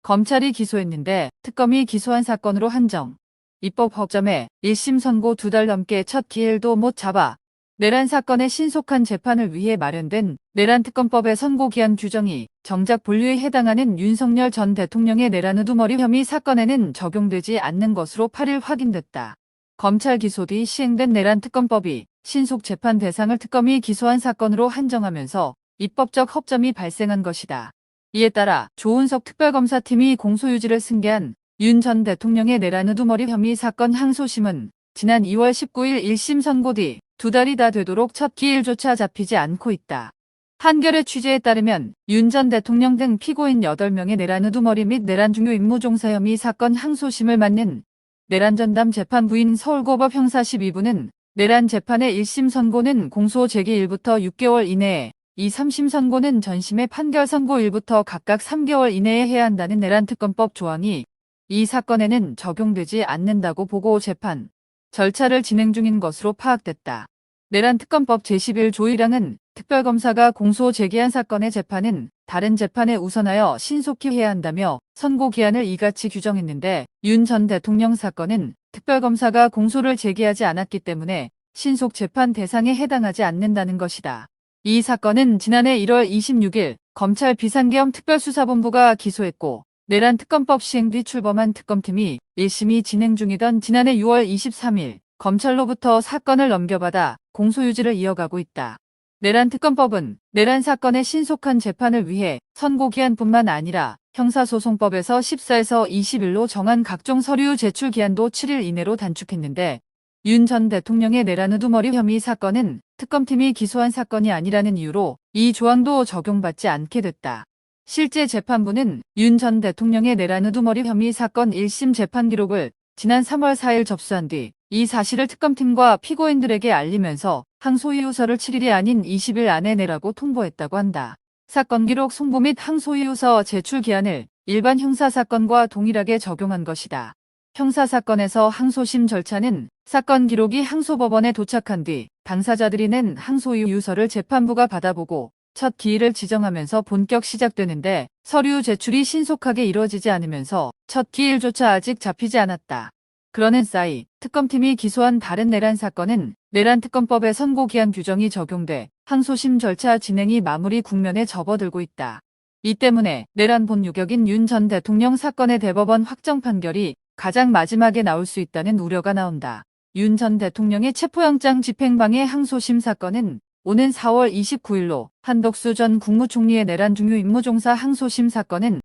검찰이 기소했는데 특검이 기소한 사건으로 한정. 입법 허점에 1심 선고 2달 넘게 첫 기일도 못 잡아. 내란 사건의 신속한 재판을 위해 마련된 내란특검법의 선고기한 규정이 정작 본류에 해당하는 윤석열 전 대통령의 내란 우두머리 혐의 사건에는 적용되지 않는 것으로 8일 확인됐다. 검찰 기소 뒤 시행된 내란특검법이 신속 재판 대상을 특검이 기소한 사건으로 한정하면서 입법적 허점이 발생한 것이다. 이에 따라 조은석 특별검사팀이 공소유지를 승계한 윤 전 대통령의 내란 우두머리 혐의 사건 항소심은 지난 2월 19일 1심 선고 뒤 2달이 다 되도록 첫 기일조차 잡히지 않고 있다. 한겨레 취재에 따르면 윤 전 대통령 등 피고인 8명의 내란 우두머리 및 내란 중요 임무 종사 혐의 사건 항소심을 맡는 내란 전담 재판부인 서울고법 형사 12부는 내란 재판의 1심 선고는 공소 제기일부터 6개월 이내에 2, 3심 선고는 전심의 판결 선고일부터 각각 3개월 이내에 해야 한다는 내란특검법 조항이 이 사건에는 적용되지 않는다고 보고 재판 절차를 진행 중인 것으로 파악됐다. 내란특검법 제11조일항은 특별검사가 공소 제기한 사건의 재판은 다른 재판에 우선하여 신속히 해야 한다며 선고기한을 이같이 규정했는데 윤 전 대통령 사건은 특별검사가 공소를 제기하지 않았기 때문에 신속 재판 대상에 해당하지 않는다는 것이다. 이 사건은 지난해 1월 26일 검찰 비상계엄 특별수사본부가 기소했고 내란특검법 시행 뒤 출범한 특검팀이 1심이 진행 중이던 지난해 6월 23일 검찰로부터 사건을 넘겨받아 공소유지를 이어가고 있다. 내란특검법은 내란 사건의 신속한 재판을 위해 선고기한뿐만 아니라 형사소송법에서 14에서 20일로 정한 각종 서류 제출 기한도 7일 이내로 단축했는데 윤 전 대통령의 내란 우두머리 혐의 사건은 특검팀이 기소한 사건이 아니라는 이유로 이 조항도 적용받지 않게 됐다. 실제 재판부는 윤 전 대통령의 내란 우두머리 혐의 사건 1심 재판 기록을 지난 3월 4일 접수한 뒤 이 사실을 특검팀과 피고인들에게 알리면서 항소이유서를 7일이 아닌 20일 안에 내라고 통보했다고 한다. 사건 기록 송부 및 항소이유서 제출 기한을 일반 형사사건과 동일하게 적용한 것이다. 형사사건에서 항소심 절차는 사건 기록이 항소법원에 도착한 뒤 당사자들이 낸 항소이유서를 재판부가 받아보고 첫 기일을 지정하면서 본격 시작되는데 서류 제출이 신속하게 이루어지지 않으면서 첫 기일조차 아직 잡히지 않았다. 그러는 사이 특검팀이 기소한 다른 내란 사건은 내란특검법의 선고기한 규정이 적용돼 항소심 절차 진행이 마무리 국면에 접어들고 있다. 이 때문에 내란 본 유격인 윤 전 대통령 사건의 대법원 확정 판결이 가장 마지막에 나올 수 있다는 우려가 나온다. 윤 전 대통령의 체포영장 집행방해 항소심 사건은 오는 4월 29일로 한덕수 전 국무총리의 내란 중요 임무 종사 항소심 사건은